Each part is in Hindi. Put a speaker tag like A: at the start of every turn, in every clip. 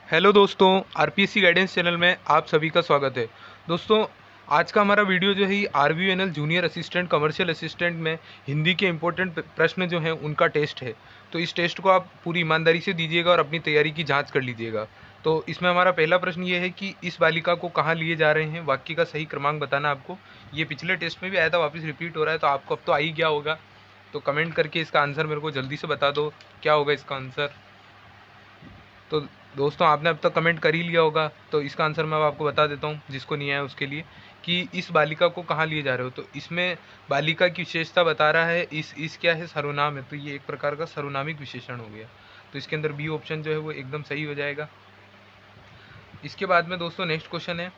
A: हेलो दोस्तों, आरपीएससी गाइडेंस चैनल में आप सभी का स्वागत है। दोस्तों, आज का हमारा वीडियो जो है RBNL junior assistant commercial assistant में हिंदी के इंपॉर्टेंट प्रश्न जो हैं उनका टेस्ट है। तो इस टेस्ट को आप पूरी ईमानदारी से दीजिएगा और अपनी तैयारी की जांच कर लीजिएगा। तो इसमें हमारा पहला प्रश्न ये है कि इस बालिका को कहाँ लिए जा रहे हैं, वाक्य का सही क्रमांक बताना आपको। ये पिछले टेस्ट में भी आया था, वापस रिपीट हो रहा है, तो आपको अब तो आ ही गया होगा। तो कमेंट करके इसका आंसर मेरे को जल्दी से बता दो, क्या होगा इसका आंसर। तो दोस्तों, आपने अब तक कमेंट कर ही लिया होगा, तो इसका आंसर मैं अब आपको बता देता हूँ जिसको नहीं आया उसके लिए, कि इस बालिका को कहाँ लिए जा रहे हो। तो इसमें बालिका की विशेषता बता रहा है, इस क्या है, सर्वनाम है, तो ये एक प्रकार का सर्वनामिक विशेषण हो गया। तो इसके अंदर बी ऑप्शन जो है वो एकदम सही हो जाएगा। इसके बाद में दोस्तों नेक्स्ट क्वेश्चन है,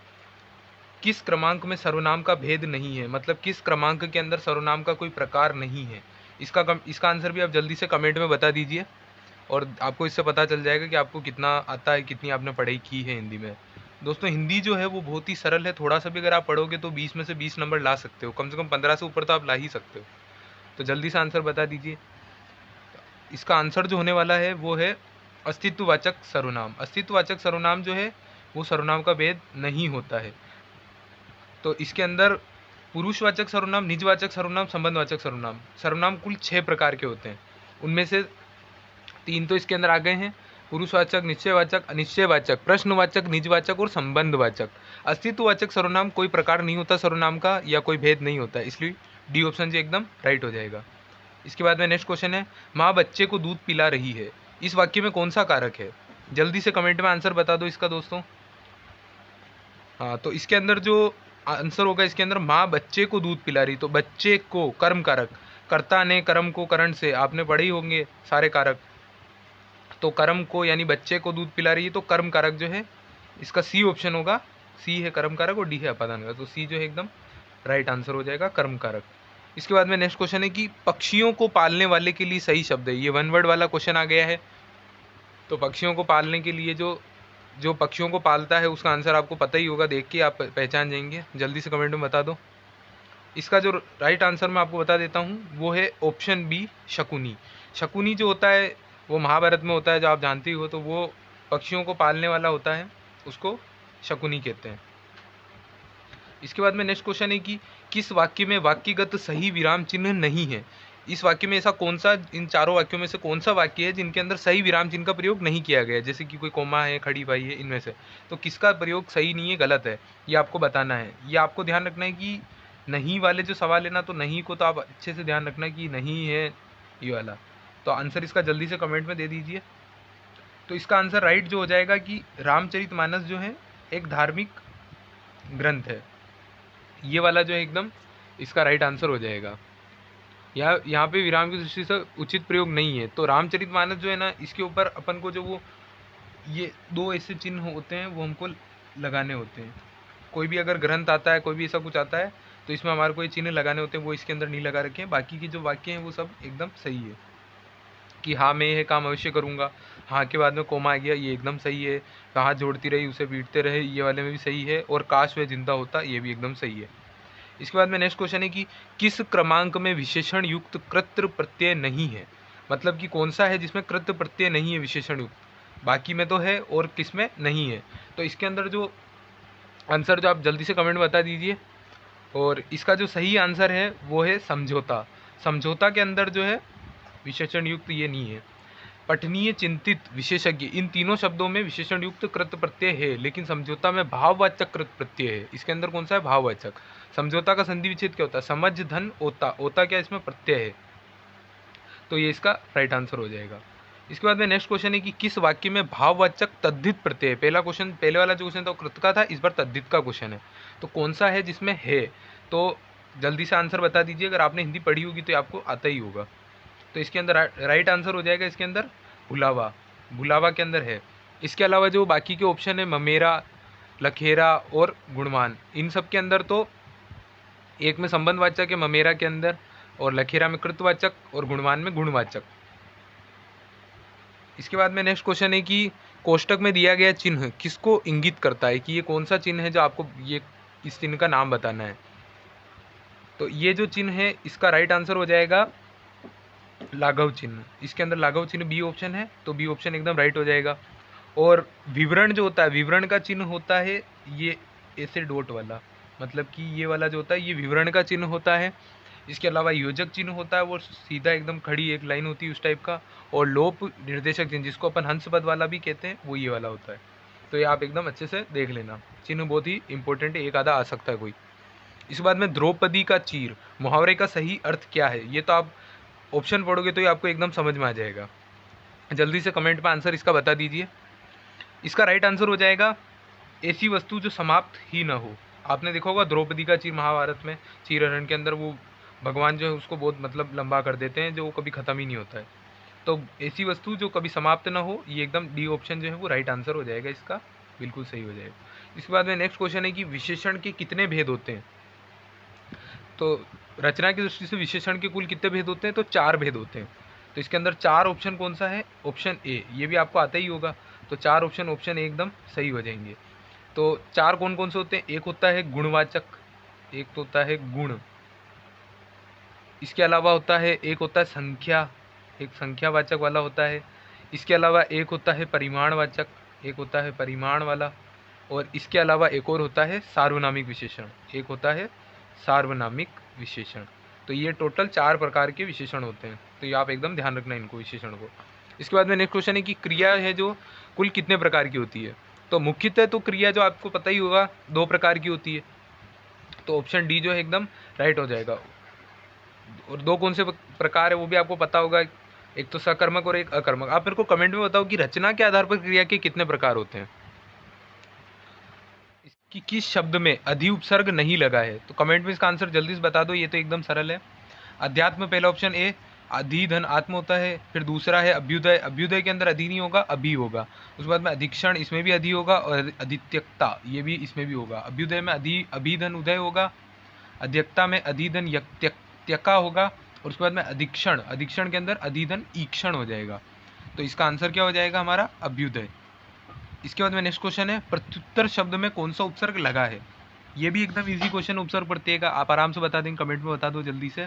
A: किस क्रमांक में सर्वनाम का भेद नहीं है, मतलब किस क्रमांक के अंदर सर्वनाम का कोई प्रकार नहीं है। इसका आंसर भी आप जल्दी से कमेंट में बता दीजिए, और आपको इससे पता चल जाएगा कि आपको कितना आता है, कितनी आपने पढ़ाई की है हिंदी में। दोस्तों, हिंदी जो है वो बहुत ही सरल है, थोड़ा सा भी अगर आप पढ़ोगे तो 20 में से 20 नंबर ला सकते हो, कम से कम 15 से ऊपर तो आप ला ही सकते हो। तो जल्दी से आंसर बता दीजिए। इसका आंसर जो होने वाला है वो है अस्तित्ववाचक सर्वनाम। अस्तित्ववाचक सर्वनाम जो है वो सर्वनाम का भेद नहीं होता है। तो इसके अंदर पुरुषवाचक सर्वनाम, निजवाचक सर्वनाम, संबंधवाचक सर्वनाम, सर्वनाम कुल 6 प्रकार के होते हैं। उनमें से 3 तो इसके अंदर आ गए हैं, पुरुषवाचक, निश्चयवाचक, अनिश्चयवाचक, प्रश्नवाचक, निजवाचक और संबंधवाचक। अस्तित्ववाचक सर्वनाम कोई प्रकार नहीं होता सर्वनाम का, या कोई भेद नहीं होता, इसलिए डी ऑप्शन जी एकदम राइट हो जाएगा। इसके बाद में नेक्स्ट क्वेश्चन है, माँ बच्चे को दूध पिला रही है, इस वाक्य में कौन सा कारक है। जल्दी से कमेंट में आंसर बता दो इसका दोस्तों। हाँ, तो इसके अंदर जो आंसर होगा, इसके अंदर माँ बच्चे को दूध पिला रही, तो बच्चे को कर्म कारक, कर्ता ने कर्म को करण से, आपने पढ़े ही होंगे सारे कारक। तो कर्म को यानी बच्चे को दूध पिला रही है, तो कर्म कारक जो है इसका सी ऑप्शन होगा। सी है कर्म कारक और डी है अपादान कारक, तो सी जो है एकदम राइट आंसर हो जाएगा, कर्म कारक। इसके बाद में नेक्स्ट क्वेश्चन है कि पक्षियों को पालने वाले के लिए सही शब्द है। ये वन वर्ड वाला क्वेश्चन आ गया है। तो पक्षियों को पालने के लिए जो जो पक्षियों को पालता है उसका आंसर आपको पता ही होगा, देख के आप पहचान जाएंगे। जल्दी से कमेंट में बता दो। इसका जो राइट आंसर मैं आपको बता देता हूँ वो है ऑप्शन बी, शकुनी। शकुनी जो होता है वो महाभारत में होता है, जो आप जानते ही हो, तो वो पक्षियों को पालने वाला होता है, उसको शकुनी कहते हैं। इसके बाद में नेक्स्ट क्वेश्चन है कि किस वाक्य में वाक्यगत सही विराम चिन्ह नहीं है। इस वाक्य में ऐसा कौन सा, इन चारों वाक्यों में से कौन सा वाक्य है जिनके अंदर सही विराम चिन्ह का प्रयोग नहीं किया गया है, जैसे कि कोई कोमा है, खड़ी पाई है, इनमें से तो किसका प्रयोग सही नहीं है, गलत है, ये आपको बताना है। ये आपको ध्यान रखना है कि नहीं वाले जो सवाल है ना, तो नहीं को तो आप अच्छे से ध्यान रखना कि नहीं है ये वाला। तो आंसर इसका जल्दी से कमेंट में दे दीजिए। तो इसका आंसर राइट जो हो जाएगा कि रामचरितमानस जो है एक धार्मिक ग्रंथ है, ये वाला जो है एकदम इसका राइट आंसर हो जाएगा। यहाँ पे विराम की दृष्टि से उचित प्रयोग नहीं है। तो रामचरितमानस जो है ना, इसके ऊपर अपन को जो वो ये दो ऐसे चिन्ह होते हैं वो हमको लगाने होते हैं। कोई भी अगर ग्रंथ आता है, कोई भी ऐसा कुछ आता है, तो इसमें हमारे को ये चिन्ह लगाने होते हैं, वो इसके अंदर नहीं लगा रखे हैं। बाकी की जो वाक्य हैं वो सब एकदम सही है, कि हाँ मैं ये काम अवश्य करूँगा, हाँ के बाद में कोमा आ गया, ये एकदम सही है। हाथ जोड़ती रही उसे पीटते रहे, ये वाले में भी सही है। और काश वह जिंदा होता, ये भी एकदम सही है। इसके बाद में नेक्स्ट क्वेश्चन है कि किस क्रमांक में विशेषण युक्त कृत प्रत्यय नहीं है, मतलब कि कौन सा है जिसमें कृत प्रत्यय नहीं है विशेषण युक्त, बाकी में तो है और किस में नहीं है। तो इसके अंदर जो आंसर जो आप जल्दी से कमेंट बता दीजिए। और इसका जो सही आंसर है वो है समझौता। समझौता के अंदर जो है विशेषण युक्त ये नहीं है। पठनीय, चिंतित, विशेषज्ञ, इन तीनों शब्दों में विशेषण युक्त कृत प्रत्यय है, लेकिन समझौता में भाववाचक कृत प्रत्यय है। इसके अंदर कौन सा है, भाववाचक। समझौता का संधि विच्छेद क्या होता है, समझ धन ओता, ओता क्या इसमें प्रत्यय है, तो ये इसका राइट आंसर हो जाएगा। इसके बाद में नेक्स्ट क्वेश्चन है कि किस वाक्य में भाववाचक तद्धित प्रत्यय है। पहला क्वेश्चन, पहले वाला जो क्वेश्चन था वो कृत का था, इस बार तद्धित का क्वेश्चन है, तो कौन सा है जिसमें है। तो जल्दी से आंसर बता दीजिए, अगर आपने हिंदी पढ़ी होगी तो आपको आता ही होगा। तो इसके अंदर राइट आंसर हो जाएगा, इसके अंदर भुलावा, भुलावा के अंदर है। इसके अलावा जो बाकी के ऑप्शन है, ममेरा, लखेरा और गुणवान, इन सब के अंदर तो एक में संबंधवाचक है ममेरा के अंदर, और लखेरा में कृतवाचक, और गुणवान में गुणवाचक। इसके बाद में नेक्स्ट क्वेश्चन है कि कोष्टक में दिया गया चिन्ह किसको इंगित करता है, कि ये कौन सा चिन्ह है जो आपको ये इस चिन्ह का नाम बताना है। तो ये जो चिन्ह है इसका राइट आंसर हो जाएगा लाघव चिन्ह। इसके अंदर लाघव चिन्ह बी ऑप्शन है, तो बी ऑप्शन एकदम राइट हो जाएगा। और विवरण जो होता है, विवरण का चिन्ह होता है ये ऐसे डॉट वाला, मतलब कि ये वाला जो होता है ये विवरण का चिन्ह होता है। इसके अलावा योजक चिन्ह होता है, वो सीधा एकदम खड़ी एक लाइन होती है उस टाइप का। और लोप निर्देशक चिन्ह, जिसको अपन हंस पद वाला भी कहते हैं, वो ये वाला होता है। तो ये आप एकदम अच्छे से देख लेना, चिन्ह बहुत ही इंपॉर्टेंट है, एक आधा आ सकता है कोई। इसके बाद में द्रौपदी का चीर मुहावरे का सही अर्थ क्या है, ये तो आप ऑप्शन पढ़ोगे तो ये आपको एकदम समझ में आ जाएगा। जल्दी से कमेंट में आंसर इसका बता दीजिए। इसका राइट आंसर हो जाएगा ऐसी वस्तु जो समाप्त ही न हो। आपने देखा होगा द्रौपदी का चीर महाभारत में, चीर हरण के अंदर वो भगवान जो है उसको बहुत मतलब लंबा कर देते हैं, जो वो कभी ख़त्म ही नहीं होता है। तो ऐसी वस्तु जो कभी समाप्त ना हो, ये एकदम डी ऑप्शन जो है वो राइट आंसर हो जाएगा, इसका बिल्कुल सही हो जाएगा। इसके बाद में नेक्स्ट क्वेश्चन है कि विशेषण के कितने भेद होते हैं। तो रचना की दृष्टि से विशेषण के कुल कितने भेद होते हैं, तो 4 भेद होते हैं। तो इसके अंदर 4 ऑप्शन कौन सा है, ऑप्शन ए, ये भी आपको आता ही होगा। तो 4 ऑप्शन, ऑप्शन ए एकदम सही हो जाएंगे। तो 4 कौन कौन से होते हैं, एक होता है गुणवाचक, एक तो होता है गुण, इसके अलावा होता है एक होता है संख्या, एक संख्यावाचक वाला होता है। इसके अलावा एक होता है परिमाणवाचक, एक होता है परिमाण वाला। और इसके अलावा एक और होता है सार्वनामिक विशेषण, एक होता है सार्वनामिक विशेषण। तो ये टोटल 4 प्रकार के विशेषण होते हैं। तो ये आप एकदम ध्यान रखना इनको, विशेषण को। इसके बाद में नेक्स्ट क्वेश्चन है कि क्रिया है जो कुल कितने प्रकार की होती है। तो मुख्यतः तो क्रिया जो आपको पता ही होगा 2 प्रकार की होती है। तो ऑप्शन डी जो है एकदम राइट हो जाएगा। और 2 कौन से प्रकार है वो भी आपको पता होगा, एक तो सकर्मक और एक अकर्मक। आप मेरे को कमेंट में बताओ कि रचना के आधार पर क्रिया के कितने प्रकार होते हैं, कि किस शब्द में अधि उपसर्ग नहीं लगा है। तो कमेंट में इसका आंसर जल्दी से बता दो, ये तो एकदम सरल है। अध्यात्म पहला ऑप्शन ए, अधि धन आत्म होता है। फिर दूसरा है अभ्युदय, अभ्युदय के अंदर अधि नहीं होगा, अभि होगा। उसके बाद में अधिक्षण, इसमें भी अधि होगा। और अधित्यक्ता, ये भी इसमें भी होगा। अभ्युदय में अधि अभिधन उदय होगा, अध्यक्ता में अधिधन त्यका होगा। और उसके बाद में अधिक्षण, अधिक्षण के अंदर अधिधन ईक्षण हो जाएगा। तो इसका आंसर क्या हो जाएगा हमारा, अभ्युदय। इसके बाद में नेक्स्ट क्वेश्चन है प्रत्युत्तर शब्द में कौन सा उपसर्ग लगा है। ये भी एकदम इजी क्वेश्चन, उपसर्ग प्रत्यय का आप आराम से बता देंगे, कमेंट में बता दो जल्दी से।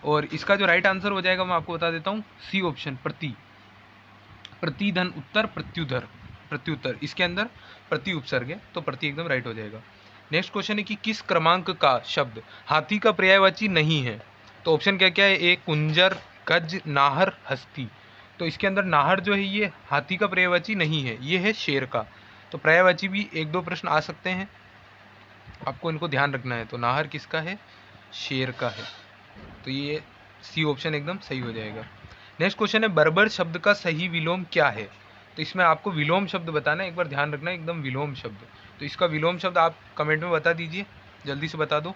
A: और इसका जो राइट आंसर हो जाएगा मैं आपको बता देता हूँ, सी ऑप्शन, प्रति, प्रतिधन उत्तर प्रत्युधर, प्रत्युत्तर, इसके अंदर प्रति उपसर्ग है, तो प्रति एकदम राइट हो जाएगा। नेक्स्ट क्वेश्चन है कि किस क्रमांक का शब्द हाथी का पर्यायवाची नहीं है। तो ऑप्शन क्या क्या है, ए कुंजर, गज, नाहर, हस्ती। तो इसके अंदर नाहर जो है ये हाथी का पर्यायवाची नहीं है, ये है शेर का। तो पर्यायवाची भी 1-2 प्रश्न आ सकते हैं, आपको इनको ध्यान रखना है। तो नाहर किसका है, शेर का है। तो ये सी ऑप्शन एकदम सही हो जाएगा। नेक्स्ट क्वेश्चन है बर्बर शब्द का सही विलोम क्या है। तो इसमें आपको विलोम शब्द बताना है, एक बार ध्यान रखना है एकदम, विलोम शब्द। तो इसका विलोम शब्द आप कमेंट में बता दीजिए, जल्दी से बता दो।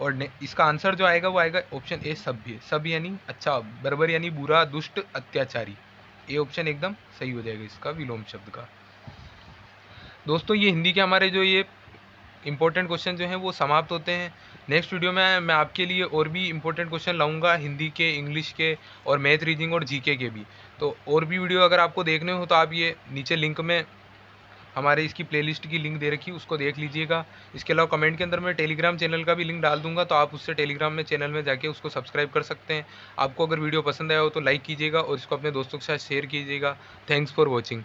A: और इसका आंसर जो आएगा वो आएगा ऑप्शन ए, सभ्य। सभ्य यानी अच्छा, बर्बर यानी बुरा, दुष्ट, अत्याचारी। ए ऑप्शन एकदम सही हो जाएगा इसका विलोम शब्द का। दोस्तों ये हिंदी के हमारे जो ये इंपॉर्टेंट क्वेश्चन जो हैं वो समाप्त होते हैं। नेक्स्ट वीडियो में मैं आपके लिए और भी इंपॉर्टेंट क्वेश्चन लाऊंगा, हिंदी के, इंग्लिश के और मैथ, रीजनिंग और जीके के भी। तो और भी वीडियो अगर आपको देखने हो तो आप ये नीचे लिंक में हमारे इसकी प्लेलिस्ट की लिंक दे रखी है, उसको देख लीजिएगा। इसके अलावा कमेंट के अंदर मैं टेलीग्राम चैनल का भी लिंक डाल दूंगा, तो आप उससे टेलीग्राम में चैनल में जाके उसको सब्सक्राइब कर सकते हैं। आपको अगर वीडियो पसंद आया हो तो लाइक कीजिएगा और इसको अपने दोस्तों के साथ शेयर कीजिएगा। Thanks for watching.